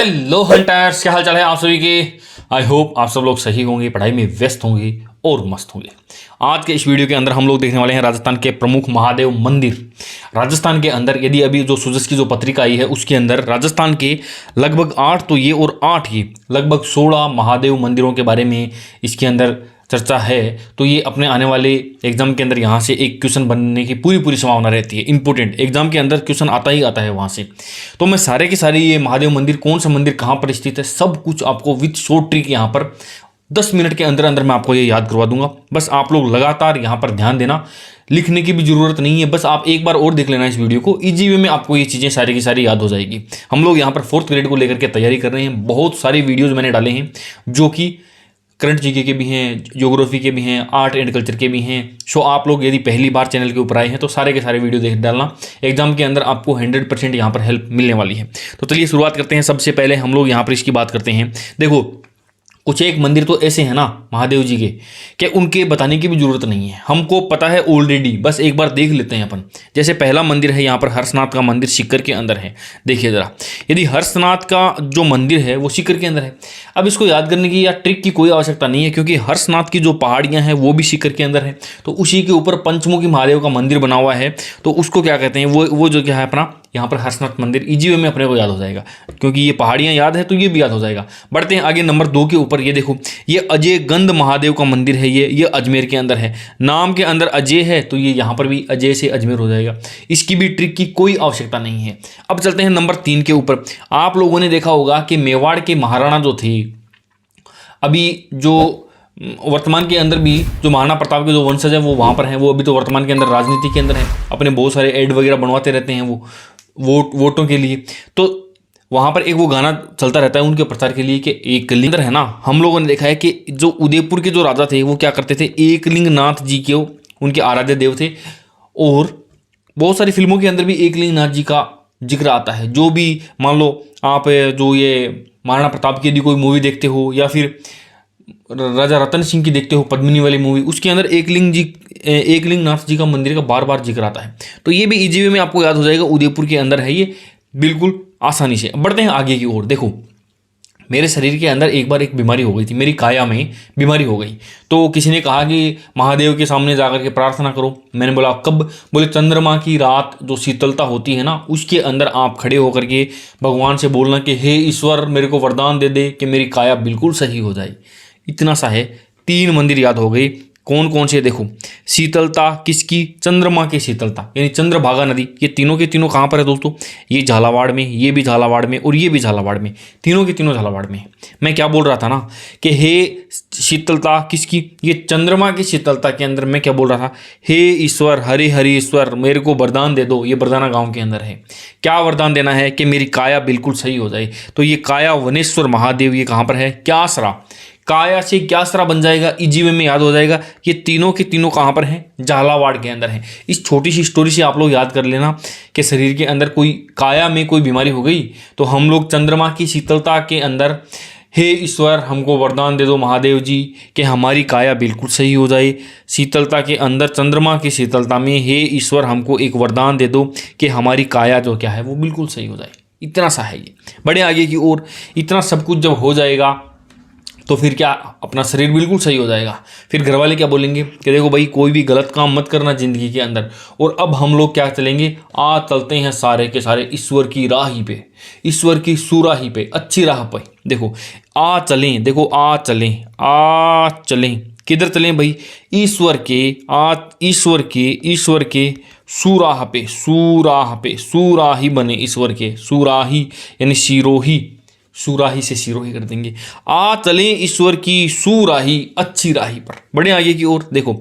Hello hunters, क्या हाल चाल है आप सभी के। आई होप आप सब लोग सही होंगे, पढ़ाई में व्यस्त होंगे और मस्त होंगे। आज के इस वीडियो के अंदर हम लोग देखने वाले हैं राजस्थान के प्रमुख महादेव मंदिर। राजस्थान के अंदर यदि अभी जो सुजस की जो पत्रिका आई है उसके अंदर राजस्थान के लगभग 8 तो ये और 8 ये लगभग 16 महादेव मंदिरों के बारे में इसके अंदर चर्चा है। तो ये अपने आने वाले एग्जाम के अंदर यहाँ से एक क्वेश्चन बनने की पूरी संभावना रहती है। इंपॉर्टेंट एग्जाम के अंदर क्वेश्चन आता ही आता है वहाँ से। तो मैं सारे के सारे ये महादेव मंदिर, कौन सा मंदिर कहाँ पर स्थित है, सब कुछ आपको विथ शॉर्ट ट्रिक यहाँ पर 10 मिनट के अंदर अंदर मैं आपको ये याद करवा दूंगा। बस आप लोग लगातार यहाँ पर ध्यान देना, लिखने की भी जरूरत नहीं है, बस आप एक बार और देख लेना इस वीडियो को। इजी वे में आपको ये चीज़ें सारी की सारी याद हो जाएगी। हम लोग यहाँ पर 4th ग्रेड को लेकर के तैयारी कर रहे हैं। बहुत सारी वीडियोज़ मैंने डाले हैं जो कि करंट जीके के भी हैं, ज्योग्राफी के भी हैं, आर्ट एंड कल्चर के भी हैं। सो आप लोग यदि पहली बार चैनल के ऊपर आए हैं तो सारे के सारे वीडियो देख डालना। एग्जाम के अंदर आपको 100% यहाँ पर हेल्प मिलने वाली है। तो चलिए शुरुआत करते हैं। सबसे पहले हम लोग यहाँ पर इसकी बात करते हैं। देखो कुछ एक मंदिर तो ऐसे हैं ना महादेव जी के कि उनके बताने की भी जरूरत नहीं है, हमको पता है ऑलरेडी। बस एक बार देख लेते हैं अपन। जैसे पहला मंदिर है यहाँ पर हर्षनाथ का मंदिर सीकर के अंदर है। देखिए जरा, यदि हर्षनाथ का जो मंदिर है वो सीकर के अंदर है। अब इसको याद करने की या ट्रिक की कोई आवश्यकता नहीं है, क्योंकि हर्षनाथ की जो पहाड़ियाँ हैं वो भी सीकर के अंदर है। तो उसी के ऊपर पंचमुखी महादेव का मंदिर बना हुआ है। तो उसको क्या कहते हैं, वो जो क्या है अपना यहाँ पर हर्षनाथ मंदिर। इजी वे में अपने को याद हो जाएगा, क्योंकि ये पहाड़ियाँ याद है तो ये भी याद हो जाएगा। बढ़ते हैं आगे नंबर 2 के ऊपर। ये देखो, ये अजय गंध महादेव का मंदिर है। ये अजमेर के अंदर है। नाम के अंदर अजय है तो ये यहाँ पर भी अजय से अजमेर हो जाएगा। इसकी भी ट्रिक की कोई आवश्यकता नहीं है। अब चलते हैं नंबर 3 के ऊपर। आप लोगों ने देखा होगा कि मेवाड़ के महाराणा जो थे, अभी जो वर्तमान के अंदर भी जो महाराणा प्रताप के जो वंशज है वो वहाँ पर हैं। वो अभी तो वर्तमान के अंदर राजनीति के अंदर है, अपने बहुत सारे एड वगैरह बनवाते रहते हैं वो वोटों के लिए। तो वहाँ पर एक वो गाना चलता रहता है उनके प्रचार के लिए कि एकलिंग है ना। हम लोगों ने देखा है कि जो उदयपुर के जो राजा थे वो क्या करते थे, एकलिंग नाथ जी के उनके आराध्य देव थे। और बहुत सारी फिल्मों के अंदर भी एकलिंग नाथ जी का जिक्र आता है। जो भी मान लो आप जो ये महाराणा प्रताप की यदि कोई मूवी देखते हो या फिर राजा रतन सिंह की देखते हो, पद्मिनी वाली मूवी, उसके अंदर एकलिंग नाथ जी का मंदिर का बार बार जिक्र आता है। तो ये भी इजी वे में आपको याद हो जाएगा, उदयपुर के अंदर है ये, बिल्कुल आसानी से। बढ़ते हैं आगे की ओर। देखो मेरे शरीर के अंदर एक बार एक बीमारी हो गई थी, मेरी काया में बीमारी हो गई। तो किसी ने कहा कि महादेव के सामने जाकर के प्रार्थना करो। मैंने बोला कब? बोले चंद्रमा की रात जो शीतलता होती है ना उसके अंदर आप खड़े होकर के भगवान से बोलना कि हे ईश्वर मेरे को वरदान दे दे कि मेरी काया बिल्कुल सही हो जाए। इतना सा है। 3 मंदिर याद हो गए। कौन कौन से? देखो, शीतलता किसकी? चंद्रमा की शीतलता, यानी चंद्रभागा नदी। ये तीनों के तीनों कहाँ पर है दोस्तों? ये झालावाड़ में, ये भी झालावाड़ में और ये भी झालावाड़ में। तीनों के तीनों झालावाड़ में है। मैं क्या बोल रहा था ना कि हे शीतलता किसकी? ये चंद्रमा की शीतलता के अंदर मैं क्या बोल रहा था, हे ईश्वर, हरे हरे ईश्वर मेरे को वरदान दे दो। ये बरदाना गाँव के अंदर है। क्या वरदान देना है? कि मेरी काया बिल्कुल सही हो जाए। तो ये काया वनेश्वर महादेव ये कहाँ पर है? क्यासरा। काया से क्यासरा बन जाएगा, इजी वे में याद हो जाएगा। ये तीनों के तीनों कहाँ पर हैं? झालावाड़ के अंदर हैं। इस छोटी सी स्टोरी से आप लोग याद कर लेना कि शरीर के अंदर कोई काया में कोई बीमारी हो गई तो हम लोग चंद्रमा की शीतलता के अंदर हे ईश्वर हमको वरदान दे दो महादेव जी कि हमारी काया बिल्कुल सही हो जाए। शीतलता के अंदर चंद्रमा की शीतलता में हे ईश्वर हमको एक वरदान दे दो कि हमारी काया जो क्या है वो बिल्कुल सही हो जाए। इतना सा है ये। बड़े आगे की ओर। इतना सब कुछ जब हो जाएगा तो फिर क्या, अपना शरीर बिल्कुल सही हो जाएगा। फिर घर वाले क्या बोलेंगे कि देखो भाई कोई भी गलत काम मत करना ज़िंदगी के अंदर। और अब हम लोग क्या चलेंगे, चलते हैं सारे के सारे ईश्वर की राही पे, ईश्वर की सुराही पे, अच्छी राह पे। देखो चलें, देखो चलें। किधर चलें भाई? ईश्वर के सुराह पे, सुराही बने ईश्वर के। सुराही यानी सिरोही, सुराही से सिरोही कर देंगे। चलें ईश्वर की सुराही, अच्छी राही पर। बड़े आगे की ओर। देखो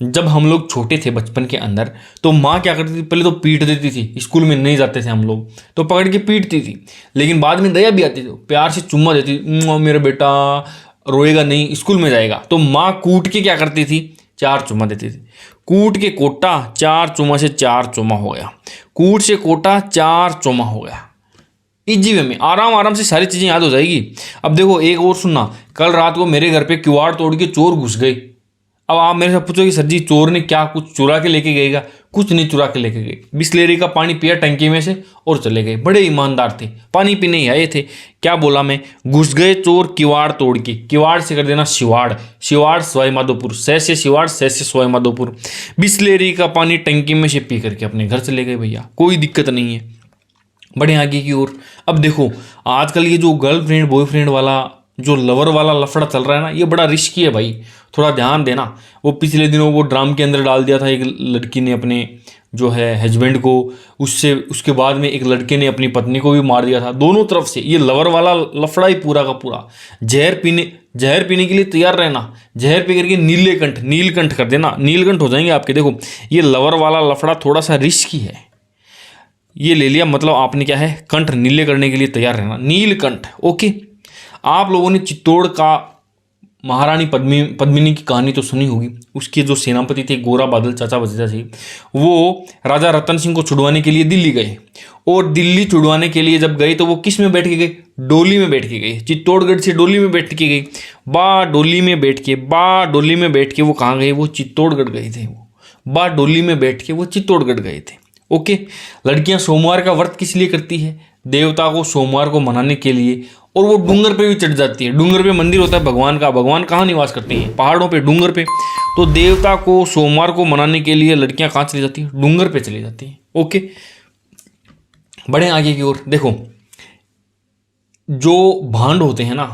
जब हम लोग छोटे थे बचपन के अंदर तो माँ क्या करती थी, पहले तो पीट देती थी। स्कूल में नहीं जाते थे हम लोग तो पकड़ के पीटती थी, लेकिन बाद में दया भी आती थी, प्यार से चुम्मा देती थी, मेरा बेटा रोएगा नहीं, स्कूल में जाएगा। तो माँ कूट के क्या करती थी, 4 चुम्मा देती थी। कूट के कोटा, 4 चुम्मा से 4 चुम्मा हो गया। कूट से कोटा, 4 चुम्मा हो गया। इजी वे में आराम से सारी चीज़ें याद हो जाएगी। अब देखो एक और सुनना, कल रात को मेरे घर पे किवाड़ तोड़ के चोर घुस गए। अब आप मेरे से पूछो कि सर जी चोर ने क्या कुछ चुरा के लेके गएगा? कुछ नहीं चुरा के लेके गए। बिस्लेरी का पानी पिया टंकी में से और चले गए। बड़े ईमानदार थे, पानी पीने ही आए थे। क्या बोला मैं, घुस गए चोर किवाड़ तोड़ के। किवाड़ से कर देना शिवाड़, शिवाड़ सवाई माधोपुर, से शिवाड़ से सवाई माधोपुर। बिस्लेरी का पानी टंकी में से पी करके अपने घर चले गए भैया, कोई दिक्कत नहीं है। बड़े आगे की ओर। अब देखो आजकल ये जो गर्लफ्रेंड बॉयफ्रेंड वाला जो लवर वाला लफड़ा चल रहा है ना, ये बड़ा रिस्की है भाई, थोड़ा ध्यान देना। वो पिछले दिनों वो ड्राम के अंदर डाल दिया था एक लड़की ने अपने जो है हस्बैंड को, उसके बाद में एक लड़के ने अपनी पत्नी को भी मार दिया था। दोनों तरफ से ये लवर वाला लफड़ा ही पूरा का पूरा। जहर पीने के लिए तैयार रहना, जहर पी करके नीलकंठ कर देना, नीलकंठ हो जाएंगे आपके। देखो ये लवर वाला लफड़ा थोड़ा सा रिस्की है, ये ले लिया मतलब आपने क्या है, कंठ नीले करने के लिए तैयार रहना, नीलकंठ। ओके, आप लोगों ने चित्तौड़ का महारानी पद्मिनी की कहानी तो सुनी होगी। उसके जो सेनापति थे गोरा बादल चाचा भतीजा थे, वो राजा रतन सिंह को छुड़वाने के लिए दिल्ली गए। और दिल्ली छुड़वाने के लिए जब गए तो वो किस में बैठ के गए, डोली में बैठ के गए। चित्तौड़गढ़ से डोली में बैठ के गए। डोली में बैठ के वो कहाँ गए, वो चित्तौड़गढ़ गए थे। वो डोली में बैठ के वो चित्तौड़गढ़ गए थे। ओके, लड़कियां सोमवार का व्रत किस लिए करती है, देवता को सोमवार को मनाने के लिए। और वो डूंगर पे भी चढ़ जाती है। डूंगर पे मंदिर होता है भगवान का, भगवान कहाँ निवास करते हैं, पहाड़ों पे, डूंगर पे। तो देवता को सोमवार को मनाने के लिए लड़कियां कहाँ चली जाती हैं, डूंगर पे चली जाती हैं। ओके, बड़े आगे की ओर। देखो जो भांड होते हैं ना,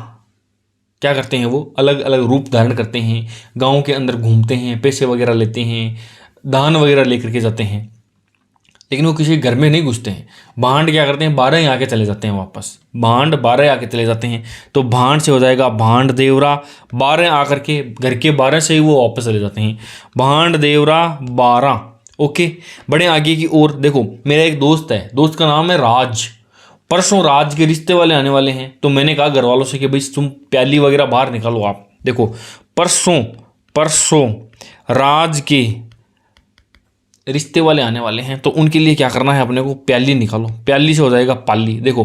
क्या करते हैं, वो अलग अलग रूप धारण करते हैं, गाँव के अंदर घूमते हैं, पैसे वगैरह लेते हैं, दान वगैरह लेकर के जाते हैं, लेकिन वो किसी घर में नहीं घुसते हैं। भांड क्या करते हैं, 12 ही आके चले जाते हैं वापस। भांड 12 आके चले जाते हैं, तो भांड से हो जाएगा भांड देवरा। 12 आकर के घर के 12 से ही वो वापस चले जाते हैं, भांड देवरा 12। ओके, बड़े आगे की ओर। देखो मेरा एक दोस्त है, दोस्त का नाम है राज। परसों राज के रिश्ते वाले आने वाले हैं, तो मैंने कहा घर वालों से कि भाई तुम प्याली वगैरह बाहर निकालो आप। देखो परसों राज के रिश्ते वाले आने वाले हैं, तो उनके लिए क्या करना है, अपने को प्याली निकालो। प्याली से हो जाएगा पाली। देखो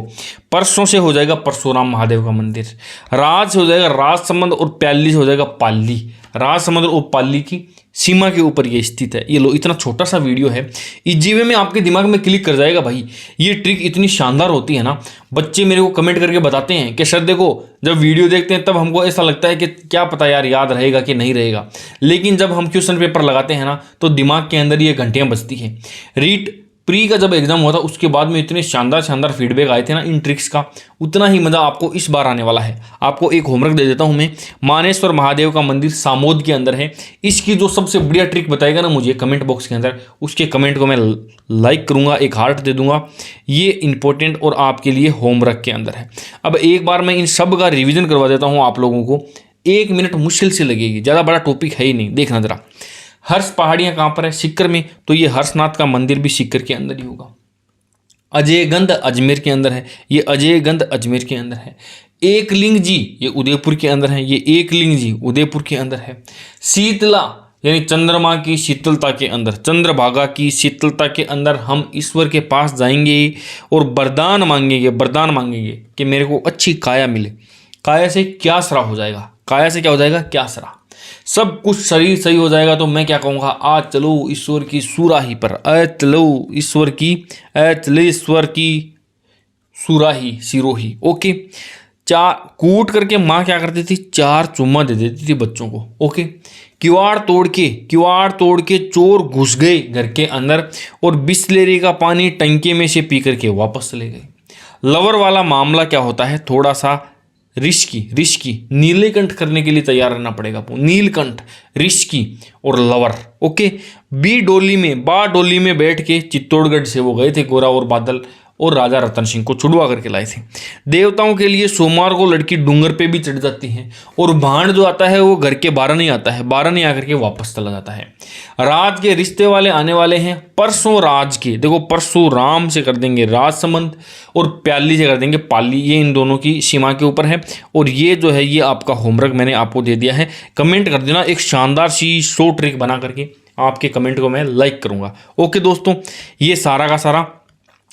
परसों से हो जाएगा परशुराम महादेव का मंदिर, राज से हो जाएगा राजसमंद, और प्याली से हो जाएगा पाली। राजसमंद और पाली की सीमा के ऊपर ये स्थित है। ये लो, इतना छोटा सा वीडियो है, इजी वे में आपके दिमाग में क्लिक कर जाएगा भाई। ये ट्रिक इतनी शानदार होती है ना, बच्चे मेरे को कमेंट करके बताते हैं कि सर देखो, जब वीडियो देखते हैं तब हमको ऐसा लगता है कि क्या पता यार याद रहेगा कि नहीं रहेगा, लेकिन जब हम क्वेश्चन पेपर लगाते हैं ना, तो दिमाग के अंदर ये घंटियां बजती हैं। रीट प्री का जब एग्जाम हुआ था, उसके बाद में इतने शानदार फीडबैक आए थे ना इन ट्रिक्स का, उतना ही मजा आपको इस बार आने वाला है। आपको एक होमवर्क दे देता हूं मैं। मानेश्वर महादेव का मंदिर सामोद के अंदर है। इसकी जो सबसे बढ़िया ट्रिक बताएगा ना मुझे कमेंट बॉक्स के अंदर, उसके कमेंट को मैं लाइक करूंगा, एक हार्ट दे दूंगा। ये इंपॉर्टेंट और आपके लिए होमवर्क के अंदर है। अब एक बार मैं इन सब का रिविजन करवा देता हूँ आप लोगों को। 1 मिनट मुश्किल से लगेगी, ज़्यादा बड़ा टॉपिक है ही नहीं। देखना जरा, हर्ष पहाड़ियाँ कहाँ पर है, सीकर में, तो ये हर्षनाथ का मंदिर भी सीकर के अंदर ही होगा। अजयगंध अजमेर के अंदर है, ये अजयगंध अजमेर के अंदर है। एकलिंग जी ये उदयपुर के अंदर है, ये एकलिंग जी उदयपुर के अंदर है। शीतला यानी चंद्रमा की शीतलता के अंदर, चंद्रभागा की शीतलता के अंदर हम ईश्वर के पास जाएंगे और वरदान मांगेंगे कि मेरे को अच्छी काया मिले। काया से क्या सरा हो जाएगा, काया से क्या हो जाएगा, क्या सरा, सब कुछ शरीर सही हो जाएगा। तो मैं क्या कहूँगा, आज चलो ईश्वर की सुराही पर, चलो ईश्वर की सुराही सिरोही। ओके, चार कूट करके माँ क्या करती थी, 4 चुम्मा दे देती थी बच्चों को। ओके, किवाड़ तोड़ के चोर घुस गए घर के अंदर और बिस्लेरी का पानी टंकी में से पी करके वापस चले गए। लवर वाला मामला क्या होता है, थोड़ा सा रिस्की, नीलकंठ करने के लिए तैयार रहना पड़ेगा। नीलकंठ, रिस्की और लवर। ओके, डोली में बैठ के चित्तौड़गढ़ से वो गए थे गोरा और बादल, और राजा रतन सिंह को छुड़वा करके लाए थे। देवताओं के लिए सोमवार को लड़की डूंगर पे भी चढ़ जाती है, और भांड जो आता है वो घर के 12 नहीं आता है, 12 नहीं आकर के वापस चला जाता है। राज के रिश्ते वाले आने वाले हैं परसों राज के। देखो परशुराम से कर देंगे राजसमंद और प्याली से कर देंगे पाली। ये इन दोनों की सीमा के ऊपर है। और ये जो है ये आपका होमवर्क मैंने आपको दे दिया है। कमेंट कर देना एक शानदार सी शो ट्रिक बना करके, आपके कमेंट को मैं लाइक करूँगा। ओके दोस्तों, ये सारा का सारा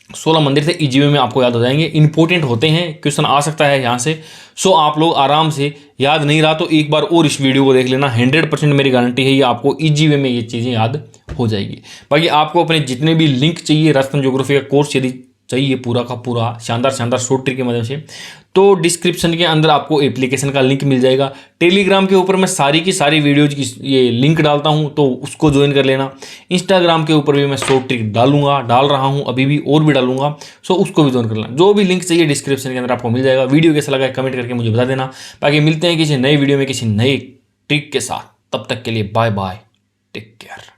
16 मंदिर थे, इजी वे में आपको याद हो जाएंगे। इंपॉर्टेंट होते हैं, क्वेश्चन आ सकता है यहाँ से। सो आप लोग आराम से, याद नहीं रहा तो एक बार और इस वीडियो को देख लेना, 100% मेरी गारंटी है ये आपको इजी वे में ये चीज़ें याद हो जाएगी। बाकी आपको अपने जितने भी लिंक चाहिए राजस्थान ज्योग्राफी का कोर्स यदि चाहिए पूरा का पूरा शानदार शानदार शॉर्ट ट्रिक के माध्यम से, तो डिस्क्रिप्शन के अंदर आपको एप्लीकेशन का लिंक मिल जाएगा। टेलीग्राम के ऊपर मैं सारी की सारी वीडियोज की ये लिंक डालता हूं, तो उसको ज्वाइन कर लेना। इंस्टाग्राम के ऊपर भी मैं शॉर्ट ट्रिक डाल रहा हूं, अभी भी और भी डालूंगा, सो उसको भी ज्वाइन कर लेना। जो भी लिंक चाहिए डिस्क्रिप्शन के अंदर आपको मिल जाएगा। वीडियो कैसा लगा कमेंट करके मुझे बता देना। बाकी मिलते हैं किसी नई वीडियो में किसी नई ट्रिक के साथ, तब तक के लिए बाय बाय, टेक केयर।